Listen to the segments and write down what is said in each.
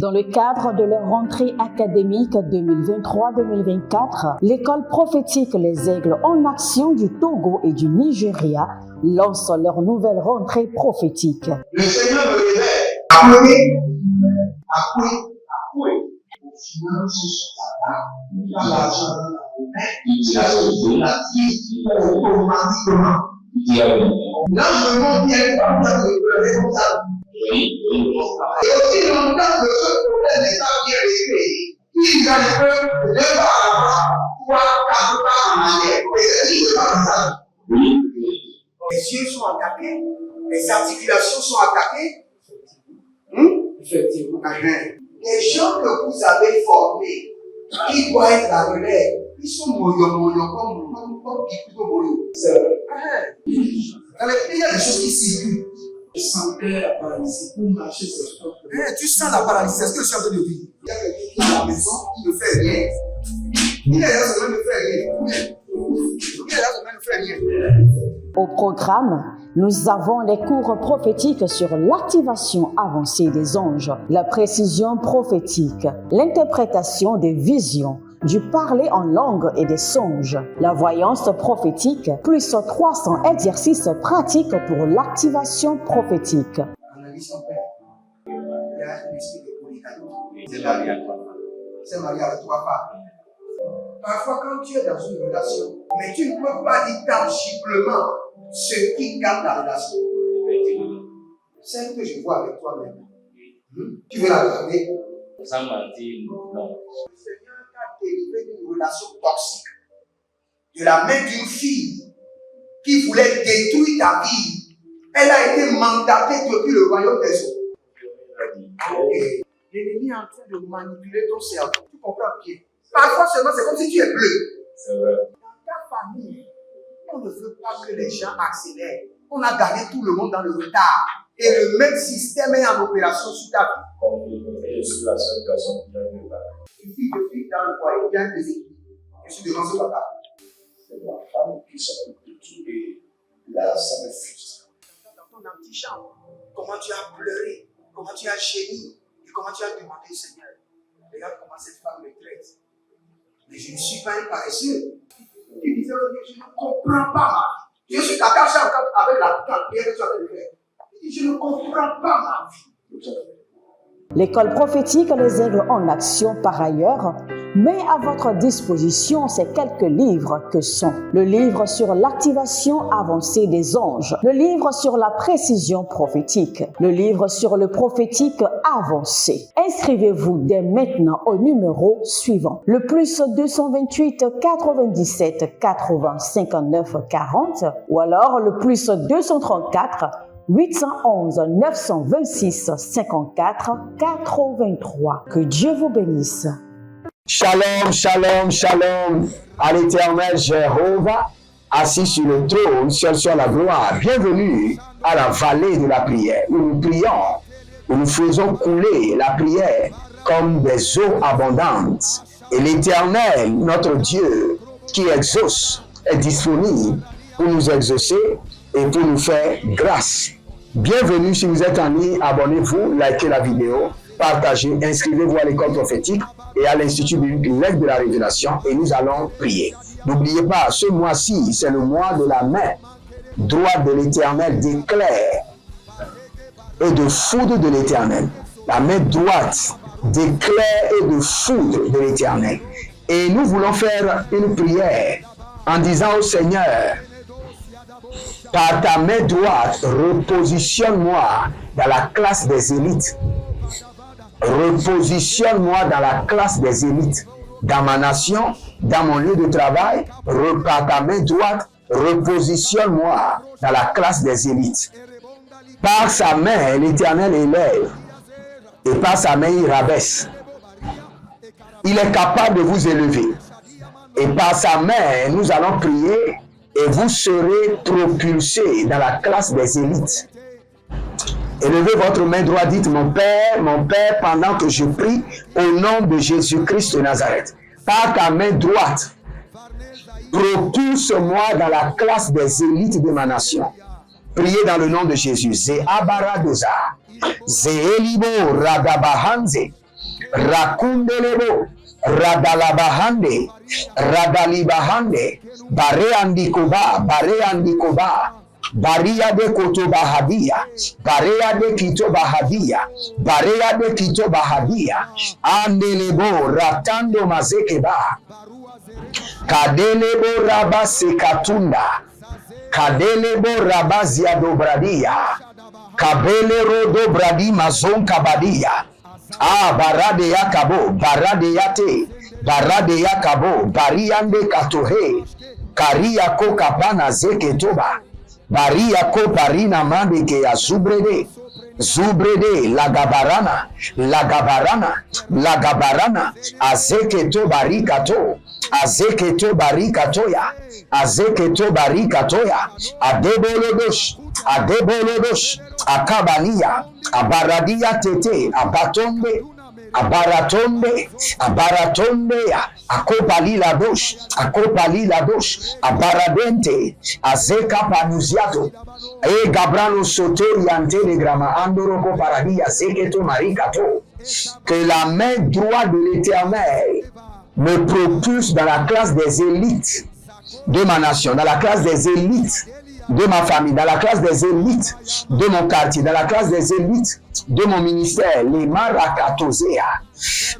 Dans le cadre de leur rentrée académique 2023-2024, l'école prophétique Les Aigles en Action du Togo et du Nigeria lance leur nouvelle rentrée prophétique. Le Seigneur me révèle. Appelez. Finances, l'argent, automatiquement. Là, je me montre bien comme ça, le responsable. Et aussi longtemps que ce problème n'est pas bien réglé, il y a un peu de par pouvoir pas en arrière. Et c'est ce pas ça. Les yeux sont attaqués, les articulations sont attaquées. Effectivement. Les gens que vous avez formés, qui doivent être la relève, ils sont moyons comme plutôt moyons. C'est vrai. Dans les pays, il y a des choses qui circulent. Je sentais la paralysie pour marcher sur le corps. Tu sens la paralysie, c'est ce que je suis en train de dire. Il y a quelqu'un qui est à la maison, qui ne fait rien. Il est là, ça ne fait rien. Au programme, nous avons les cours prophétiques sur l'activation avancée des anges, la précision prophétique, l'interprétation des visions, du parler en langue et des songes, la voyance prophétique, plus 300 exercices pratiques pour l'activation prophétique. C'est marié à toi, pas. Parfois, quand tu es dans une relation, mais tu ne peux pas dire tangiblement ce qui garde la relation. Celle que je vois avec toi-même. Tu veux la regarder? Sans mentir, non. Le Seigneur t'a délivré d'une relation toxique. De la main d'une fille qui voulait détruire ta vie. Elle a été mandatée depuis le royaume des eaux. L'ennemi est en train de manipuler ton cerveau. Tu comprends bien? Parfois seulement, c'est comme si tu es bleu. C'est vrai. Dans ta famille, on ne veut pas que les gens accélèrent. On a gardé tout le monde dans le retard. Et le même système est en opération sur ta vie. Je suis la seule personne qui a eu le bac. Une fille de fille dans le foyer, il y a des équipes. Je suis devant ce papa. C'est ma femme qui s'occupe de tout et là, ça me frustre. Dans ton antichambre, comment tu as pleuré, comment tu as gémi et comment tu as demandé au Seigneur. Regarde comment cette femme me traite. Mais je ne suis pas un paresseux. Tu disais, je ne comprends pas ma vie. Je suis attaché avec la prière que tu as fait de faire. Je ne comprends pas ma vie. L'école prophétique Les Aigles en Action, par ailleurs, met à votre disposition ces quelques livres que sont le livre sur l'activation avancée des anges, le livre sur la précision prophétique, le livre sur le prophétique avancé. Inscrivez-vous dès maintenant au numéro suivant, le plus 228 97 80 59 40 ou alors le plus 234 811 926 54 83. Que Dieu vous bénisse. Shalom, shalom, shalom à l'Éternel Jéhovah, assis sur le trône, seul sur la gloire. Bienvenue à la vallée de la prière, où nous prions, où nous faisons couler la prière comme des eaux abondantes. Et l'Éternel, notre Dieu, qui exauce, est disponible pour nous exaucer et pour nous faire grâce. Bienvenue, si vous êtes en ligne, abonnez-vous, likez la vidéo, partagez, inscrivez-vous à l'école prophétique et à l'Institut biblique de la Révélation et nous allons prier. N'oubliez pas, ce mois-ci, c'est le mois de la main droite de l'Éternel, d'éclair et de foudre de l'Éternel. La main droite d'éclair et de foudre de l'Éternel. Et nous voulons faire une prière en disant au Seigneur, par ta main droite, repositionne-moi dans la classe des élites. Repositionne-moi dans la classe des élites. Dans ma nation, dans mon lieu de travail, par ta main droite, repositionne-moi dans la classe des élites. Par sa main, l'Éternel élève. Et par sa main, il rabaisse. Il est capable de vous élever. Et par sa main, nous allons prier. Et vous serez propulsés dans la classe des élites. Élevez votre main droite, dites mon Père, pendant que je prie au nom de Jésus-Christ de Nazareth. Par ta main droite, propulse-moi dans la classe des élites de ma nation. Priez dans le nom de Jésus. Ze abaradoza, ze elibo ragabahanze, rakundelebo, radalabahande, radalibahande, bareandikoba, bareandikoba, Baria de Kotobahadia, Barea de Kitobahadia, Barea de Kitobahadia, Andelebo, Ratando Mazekeba, Kadelebo Rabasekatunda, Kadelebo Rabazia Dobradia, Kabele Rodo Bradi Mazon Kabadia, Barade Yakabo, Barade Yate, Barade Yakabo, Bariande Katohe, Karia Kokapana Zeketoba, Baria ko parina mande ke ya zubrede, zubrede, lagabarana, lagabarana, lagabarana, azeketo barikato, azeketo barikatoya, azeketo barikatoya, adebolodosh, adebolodosh, akabania, abaradia tete, abatonde, abaratonde, abaratonde, akopalila dosh, akopalila dosh, abaradente, azeka panuziato, gabrano sotori antelegrama, andoroko paradia, zeketo marikato, que la main droite de l'Éternel me propulse dans la classe des élites de ma nation, dans la classe des élites de ma famille, dans la classe des élites de mon quartier, dans la classe des élites de mon ministère, les marakatosea,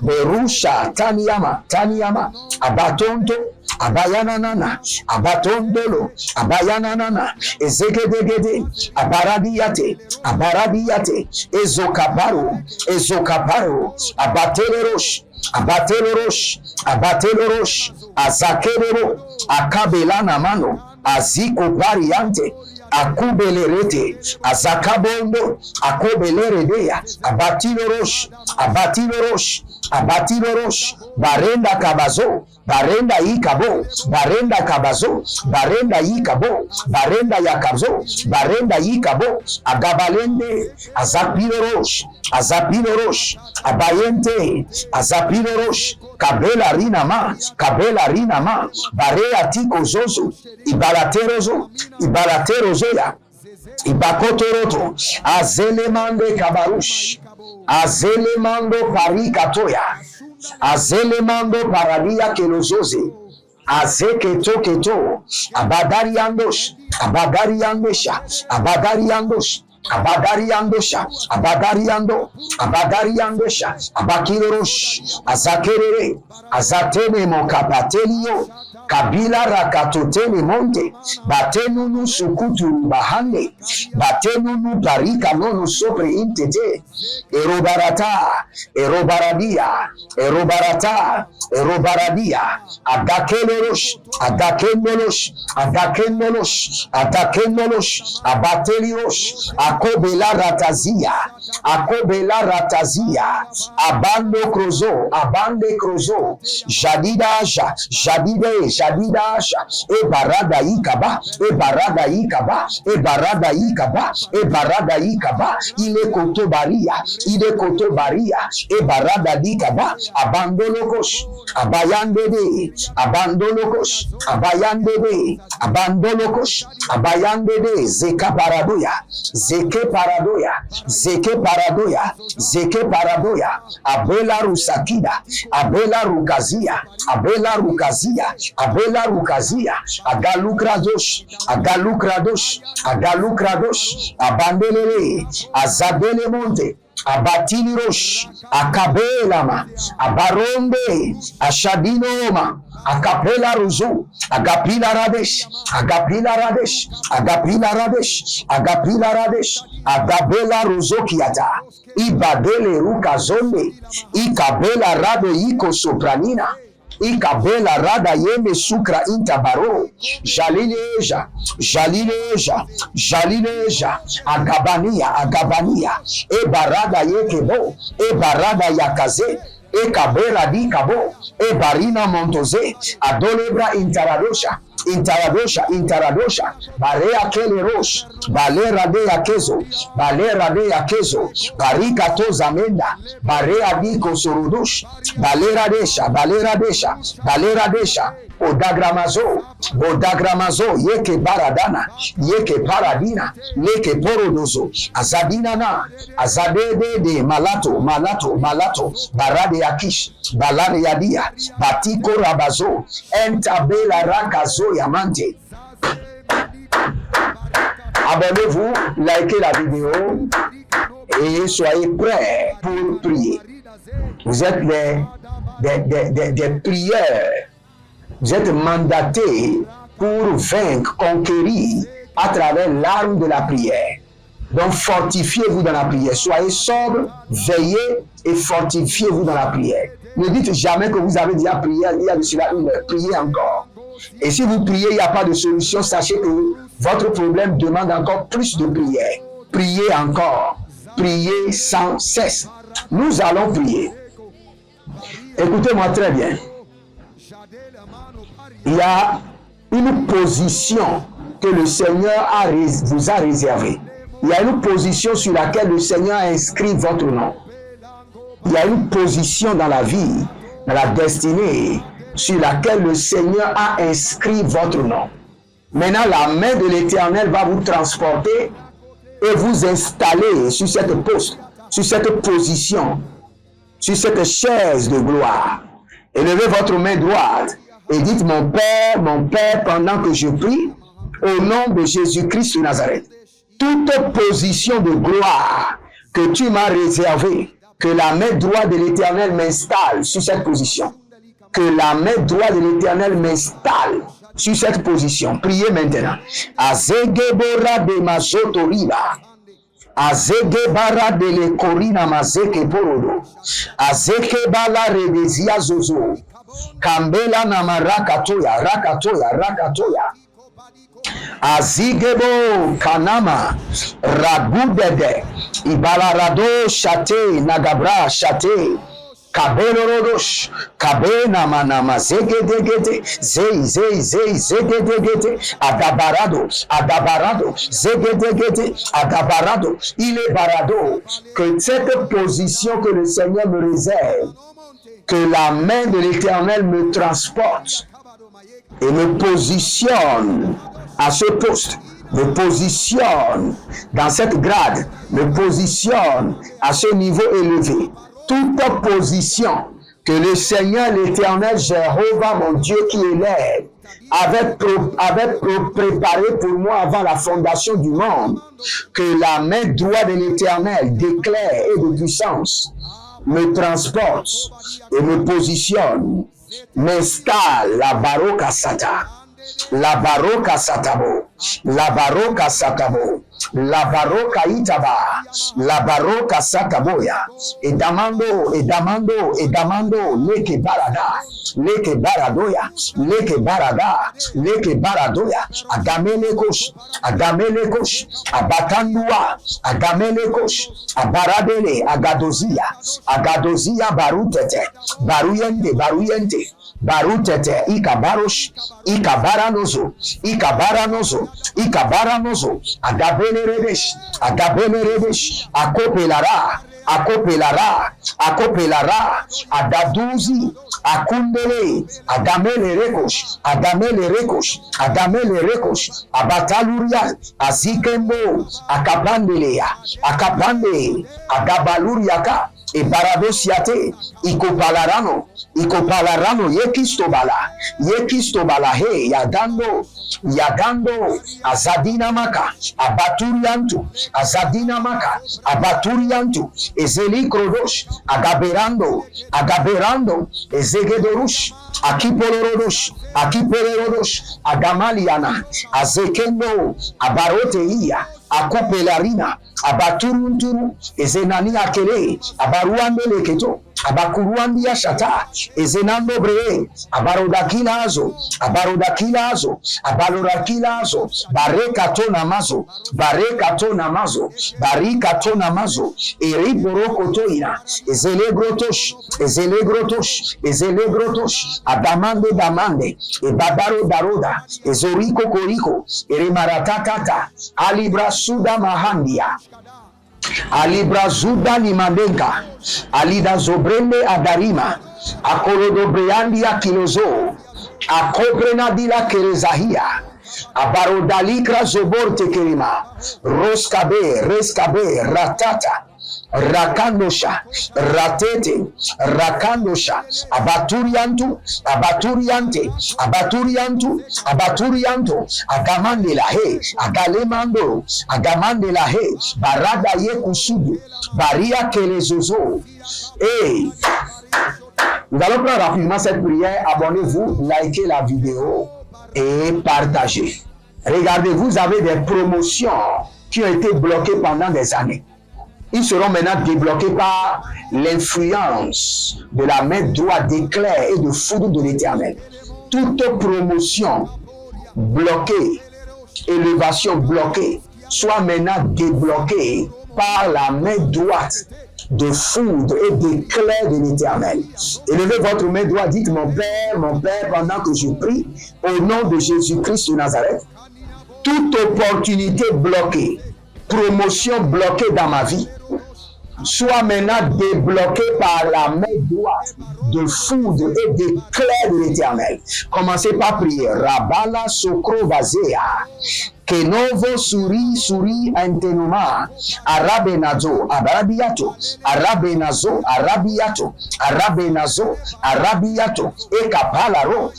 berusha, taniama, taniama, abatonto, abayananana, abatondolo, abayananana, ezegedegede, abaradiate, abaradiate, ezokaparo, ezokaparo, abatelerosh, abatelerosh, abatelerosh, azakelero, akabelana mano, aziko variante, akubelerete, azakabondo, akobeleredea, abatilorosh, abatilorosh, abatilorosh, barenda kabazo, barenda ikabo, barenda kabazo, barenda ikabo, barenda yakazo, barenda ikabo, agabalende, azapilorosh, azapilorosh, abayente, azapilorosh, kabela rinama, kabela rinama, barea tiko zozo, ibalaterozo, ibalaterozoya, ibakotoroto, azelemande kabarush, azelemando parikatoya, azelemando paradia kelozoze, azeketo keto, abadariandosh, abadariandosha, abadariandosh, abadariandosha, abadariando, abadariandosha, abakilorosh, azakerere, azatene mokapatelio, kabila rakatotene monte, batenunu sukutu bahande, batenunu parika nonu sopre intete, erobarata, erobaradia, erobarata, erobaradia, adakelerosh, adakendolosh, adakendolosh, adakendolosh, abatelirosh, akobela ratazia, akobela ratazia, abando krozo, abande krozo, jadidaja, jadide, jadidasha, e barada ikaba, e barada ikaba, e barada ikaba, e barada ikaba, ile kotobaria, ile kotobaria, e barada dikaba, abandolokosh, abayandede, abandolokosh, abayandede, abandolokosh, abayandede, zeka paradoya, zeke paradoya, zeke paradoya, zeke paradoya, abela rusakida, abela rukazia, abela rukazia, abela rukazia, agalukradosh, agalukradosh, agalukradosh, abandelele, azabele monte, abatili rosh, akabelama, abaronde, ashadinoma, akapela ruzu, agapila radesh, agapila radesh, agapila radesh, agapila radesh, agabela ruzokiata, ibadele rukazonde, ikabela rado iko sopranina, ikabela rada yeme sukra intabaro, jalileja, jalileja, jalileja, agabania, agabania, e barada yekebo, e barada yakaze, e kabera di kabo, e barina montoze, adolebra intaradosha, Intaradosha, intaradosha, barea kele rosh, balera de yakezo, balera de yakezo, barika toza menda, barea diko sorodosh, balera desha, balera desha, balera desha, odagramazo, yeke baradana, yeke paradina, leke porodozo, azadina na, azadede de malato, barade yakish, balade yadia, batiko rabazo, entabela rakazo yamante. Abonnez-vous, likez la vidéo et soyez prêts pour prier. Vous êtes des prieurs. Vous êtes mandatés pour vaincre, conquérir à travers l'arme de la prière. Donc fortifiez-vous dans la prière. Soyez sobre, veillez et fortifiez-vous dans la prière. Ne dites jamais que vous avez déjà prié, il y a de cela une heure. Priez encore. Et si vous priez, il n'y a pas de solution, sachez que votre problème demande encore plus de prière. Priez encore. Priez sans cesse. Nous allons prier. Écoutez-moi très bien. Il y a une position que le Seigneur vous a réservée. Il y a une position sur laquelle le Seigneur a inscrit votre nom. Il y a une position dans la vie, dans la destinée, sur laquelle le Seigneur a inscrit votre nom. Maintenant, la main de l'Éternel va vous transporter et vous installer sur cette poste, sur cette position, sur cette chaise de gloire. Élevez votre main droite et dites, mon Père, pendant que je prie, au nom de Jésus-Christ de Nazareth, toute position de gloire que tu m'as réservée, que la main droite de l'Éternel m'installe sur cette position. Que la main droite de l'Éternel m'installe sur cette position. Priez maintenant. Azegebora de mazotoriba. Azegebara de lekorina mazeke porodo. Azekebala rebezia zozo. Kambela namaraka toya, rakatoya. Azigebo kanama ragudede ibalarado shate nagabra shate kabelorodosh kabena manama zegedegede zegedegede adabarado zegedegede adabarado il est barado. Que cette position que le Seigneur me réserve, que la main de l'Éternel me transporte et me positionne à ce poste, me positionne dans cette grade, me positionne à ce niveau élevé. Toute position que le Seigneur, l'Éternel, Jéhovah, mon Dieu qui élève, avait préparé pour moi avant la fondation du monde, que la main droite de l'Éternel d'éclair et de puissance me transporte et me positionne, m'installe la baroka sata. La baroka satabo, la baroka satabo, la baroka itaba, la baroka sataboya, et damando, leke baradoya, agamele kosh, abatandua, agamele kosh, abaradele, agadozia barutete, baruyente, barutete, ikabaranozo, agabele rebesh, akopelara, adaduzi, akundele, adamele rekosh, abataluria, azikembo, akapande, agabaluriaka, e baradosiate, ikopalarano, yekistobala, he, yadando, abaturiantu, ezeli krodosh, agaberando, ezegedorush, akipolorodosh, agamaliana, azekendo, abaroteia, akopelarina, abaturunturu, ezenani akele, abaruandeleketo, abakuruandia shata, ezenando bre, abarodakilazo, abarodakilazo, abarodakilazo, barekatona mazo, barekatona mazo, barikatona mazo, eriborokotoina, ezelegrotosh, ezelegrotosh, ezelegrotosh, adamande damande, ebabaro daroda, ezoriko koriko, eremaratatata, alibra suda mahandia, alibra zuda limandenka, alida zobrende adarima, akorodobreandia kilozo, akobrenadila kerezahia, abarodalikra zoborte kerima, roskabe, reskabe, ratata, rakandosha, ratete, rakandosha, abaturiantu, abaturiante, abaturiantu, abaturianto, agamandela he, agalemando, agamandela he, barada ye kusudu, baria kelezozo. Hey, nous allons prendre rapidement cette prière. Abonnez-vous, likez la vidéo et partagez. Regardez, vous avez des promotions qui ont été bloquées pendant des années. Ils seront maintenant débloqués par l'influence de la main droite d'éclair et de foudre de l'Éternel. Toute promotion bloquée, élévation bloquée, soit maintenant débloquée par la main droite de foudre et d'éclair de l'Éternel. Élevez votre main droite, dites mon Père, pendant que je prie, au nom de Jésus-Christ de Nazareth, toute opportunité bloquée, promotion bloquée dans ma vie, soit maintenant débloquée par la main droite de foudre et d'éclair de l'Éternel. Commencez par prier. Rabala sokro vazea. Kenovo suri antenuma arabenazo arabiato arabenazo arabiato arabenazo arabiato ekapalaro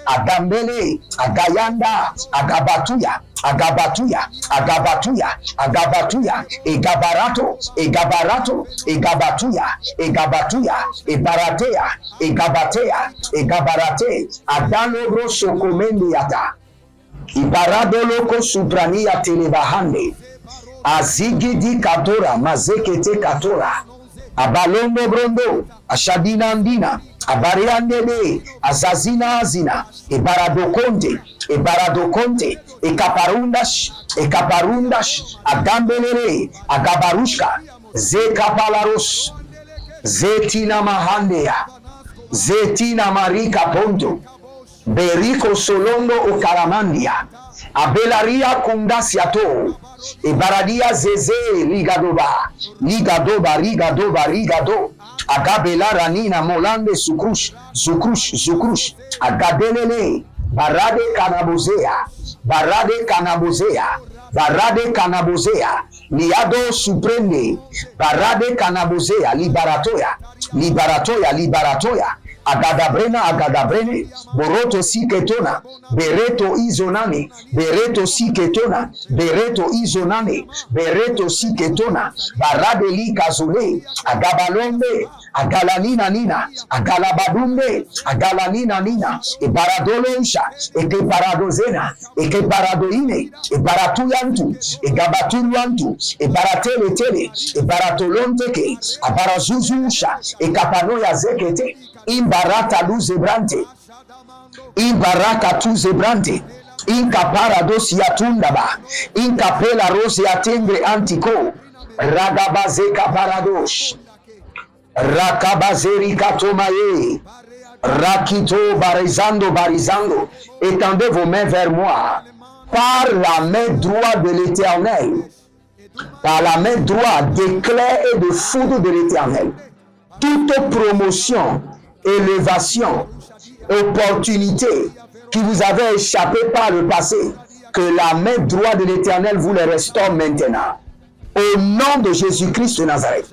agambele agayanda agabatuya agabatuya agabatuya agabatuya egabarato egabarato egabatuya egabatuya ebaratea egabatea egabarate adalobro sokomendiata ibaradoloko suprania telebahande azigidi katora mazekete katora abalondo brondo ashadina andina abariandele azazina azina ebaradokonte ekaparundash agambelele agabarushka zekapalaros zetina mahandea zetina marika ponto beriko solondo okaramandia abelaria kundasiato ebaradia zeze ligado agabela ranina molande sukrush agadelele barade kanabozea liado supreme barade kanabozea liberatoya agadabrene boroto siketona bereto izonane bereto siketona baradeli kazule agabalombe agalanina agalabadumbe agalanina ebaradolonsha ekeparadozena ekeparadoine ebaratuyantu egabaturuantu ebarateletele ebaratolonteke abarazuzusha ekapanoya zekete imbarata luzebrante imbaraka tuzebrante inkaparados yatundaba inkapela rose atengre antiko ragabazeka paradosh rakabazeri katomaye rakito barizando étendez vos mains vers moi par la main droite de l'Éternel, par la main droite d'éclair et de foudre de l'Éternel. Toute promotion, élévation, opportunité qui vous avait échappé par le passé, que la main droite de l'Éternel vous les restaure maintenant. Au nom de Jésus-Christ de Nazareth.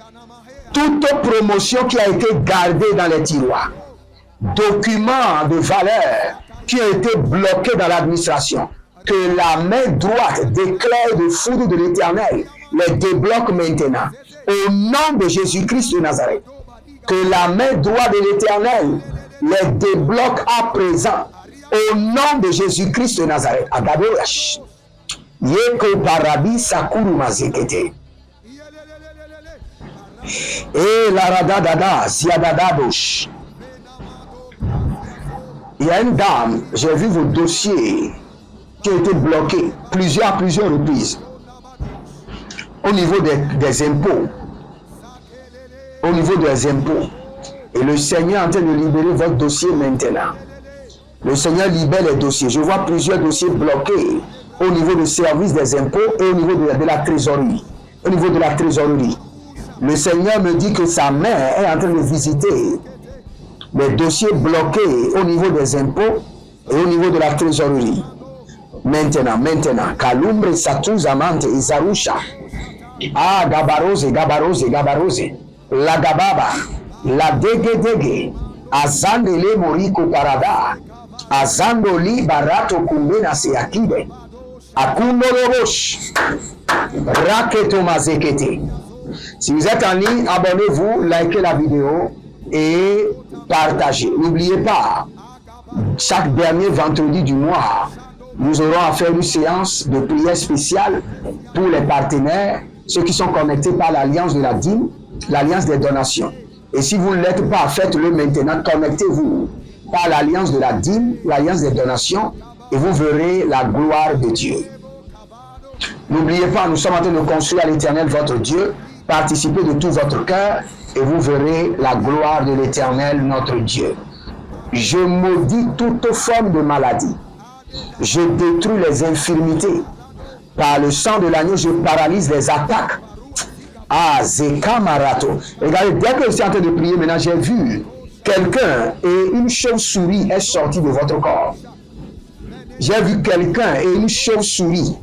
Toute promotion qui a été gardée dans les tiroirs, documents de valeur qui ont été bloqués dans l'administration, que la main droite d'éclair de foudre de l'Éternel les débloque maintenant. Au nom de Jésus-Christ de Nazareth. Que la main droite de l'Éternel les débloque à présent. Au nom de Jésus-Christ de Nazareth. Agadorash. Yeko paradis sakuru mazekete. Et la radadada, ziadadabosh. Il y a une dame, j'ai vu vos dossiers qui ont été bloqués à plusieurs reprises au niveau des impôts. Au niveau des impôts. Et le Seigneur est en train de libérer votre dossier maintenant. Le Seigneur libère les dossiers. Je vois plusieurs dossiers bloqués au niveau du service des impôts et au niveau de la trésorerie. Au niveau de la trésorerie. Le Seigneur me dit que sa main est en train de visiter les dossiers bloqués au niveau des impôts et au niveau de la trésorerie. Maintenant, Kalumbre Satou Zamante Izarusha. Ah, Gabarose. La Gababa. La Dege. Azandele Moriko Parada. Azandoli Barato Kumbena Seakide. Akundo Robosh. Raketo Mazekete. Si vous êtes en ligne, abonnez-vous, likez la vidéo et partagez. N'oubliez pas, chaque dernier vendredi du mois, nous aurons à faire une séance de prière spéciale pour les partenaires, ceux qui sont connectés par l'alliance de la dîme, l'alliance des donations. Et si vous ne l'êtes pas, faites-le maintenant, connectez-vous par l'alliance de la dîme, l'alliance des donations, et vous verrez la gloire de Dieu. N'oubliez pas, nous sommes en train de construire à l'Éternel votre Dieu. Participez de tout votre cœur et vous verrez la gloire de l'Éternel notre Dieu. Je maudis toute forme de maladie. Je détruis les infirmités. Par le sang de l'agneau, je paralyse les attaques. Ah, Zeka Marato. Regardez, dès que je suis en train de prier, maintenant j'ai vu quelqu'un et une chauve-souris est sortie de votre corps. J'ai vu quelqu'un et une chauve-souris.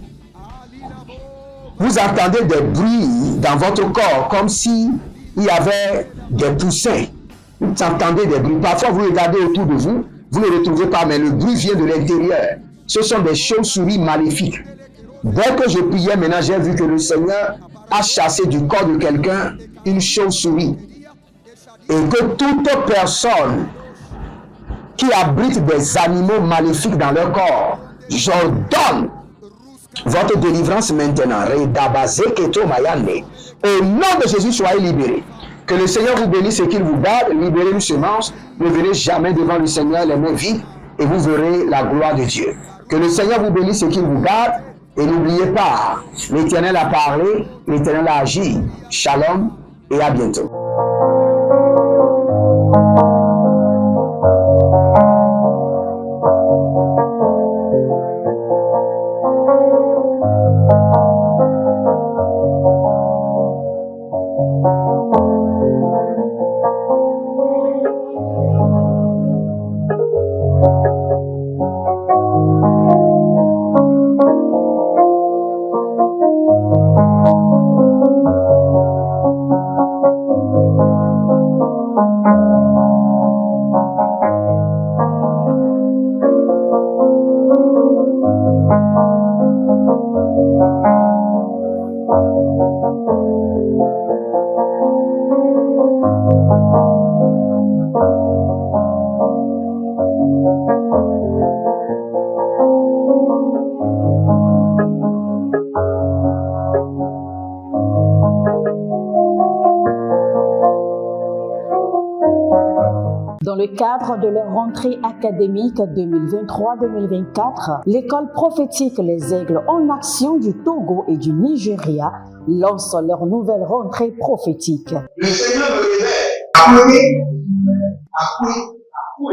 Vous entendez des bruits dans votre corps comme si il y avait des poussins. Vous entendez des bruits. Parfois, vous regardez autour de vous, vous ne le retrouvez pas, mais le bruit vient de l'intérieur. Ce sont des chauves-souris maléfiques. Dès que je priais, maintenant, j'ai vu que le Seigneur a chassé du corps de quelqu'un une chauve-souris. Et que toute personne qui abrite des animaux maléfiques dans leur corps, j'ordonne votre délivrance maintenant. Au nom de Jésus, soyez libérés. Que le Seigneur vous bénisse et qu'il vous garde. Libérez une semence. Ne venez jamais devant le Seigneur les mains vides et vous verrez la gloire de Dieu. Que le Seigneur vous bénisse et qu'il vous garde. Et n'oubliez pas, l'Éternel a parlé, l'Éternel a agi. Shalom et à bientôt. Dans le cadre de leur rentrée académique 2023-2024, l'école prophétique Les Aigles en Action du Togo et du Nigeria lance leur nouvelle rentrée prophétique. Le Seigneur me révèle. Appuyez. Au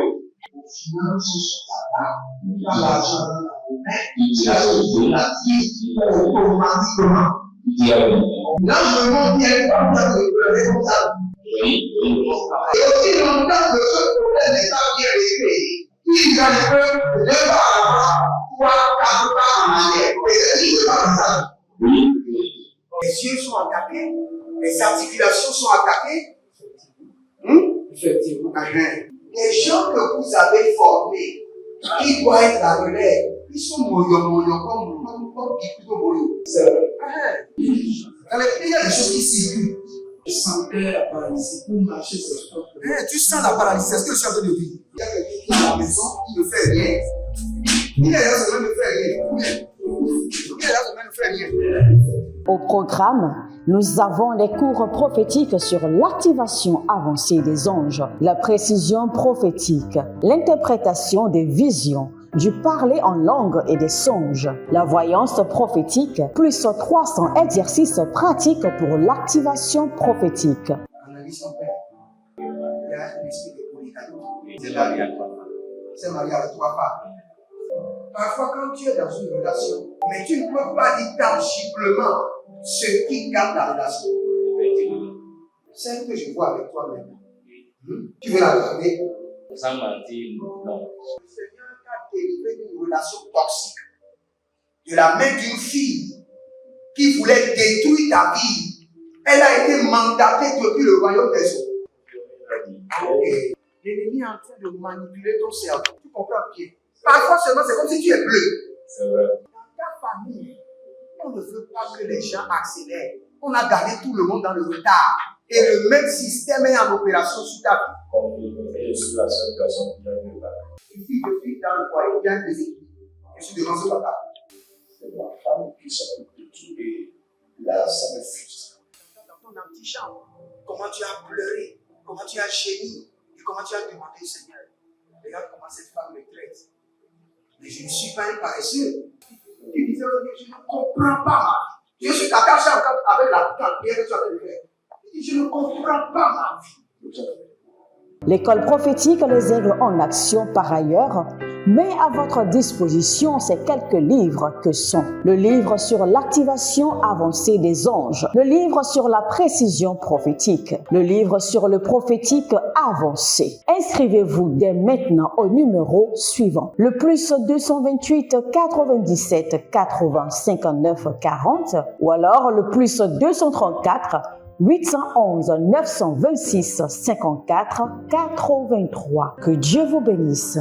final, dans l'argent, la vie, automatiquement. Là, je me montre bien comme ça, de pleurer comme ça. Et aussi longtemps que ce problème n'est pas bien réglé, il y a un peu de pas à l'avant, 3, 4 pas en arrière. Et c'est pas comme ça. Les yeux sont attaqués, les articulations sont attaquées. Effectivement. Les gens que vous avez formés, qui doivent être la relève, ils sont moyo comme plutôt moyo. C'est vrai. Dans les pays, il y a des choses qui circulent. Je sentais la paralysie pour marcher sur ce corps. Tu sens la paralysie, c'est ce que je suis en train de dire. Il y a quelqu'un qui est à la maison, qui ne fait rien. Il est là, ça ne fait rien. Il est là, ça ne fait rien. Au programme, Nous avons des cours prophétiques sur l'activation avancée des anges, la précision prophétique, l'interprétation des visions, du parler en langue et des songes, la voyance prophétique, plus 300 exercices pratiques pour l'activation prophétique. Analyse son père. Il y a un esprit de polygamie. C'est marié à 3 femmes. C'est marié avec 3 femmes. Parfois, quand tu es dans une relation, mais tu ne peux pas dire tangiblement ce qui garde la relation. Celle que je vois avec toi maintenant. Tu veux la garder? Sans mentir, non. Le Seigneur t'a délivré d'une relation toxique. De la main d'une fille qui voulait détruire ta vie. Elle a été mandatée depuis le royaume des eaux. Et l'ennemi est en train de manipuler ton cerveau. Tu comprends bien? Parfois seulement, c'est comme si tu es bleu. C'est vrai. Dans ta famille, on ne veut pas que les gens accélèrent. On a gardé tout le monde dans le retard. Et le même système est en opération sur ta vie. Comme je suis la seule personne qui a vu là. Une fille de fille dans le foyer, bien déséquilibrée. Je suis devant ce papa. C'est ma femme qui s'occupe de tout et là, ça me frustre. Dans ton antichambre, comment tu as pleuré, comment tu as gémi et comment tu as demandé au Seigneur. Regarde comment cette femme me traite. Mais je ne suis pas un paresseux. Tu disais, je ne comprends pas ma vie. Je suis attaché encore avec la prière que tu as fait de faire. Je ne comprends pas ma vie. L'école prophétique les aide en action par ailleurs, met à votre disposition ces quelques livres que sont le livre sur l'activation avancée des anges, le livre sur la précision prophétique, le livre sur le prophétique avancé. Inscrivez-vous dès maintenant au numéro suivant, le plus 228 97 80 59 40 ou alors le plus 234 811 926 54 83. Que Dieu vous bénisse.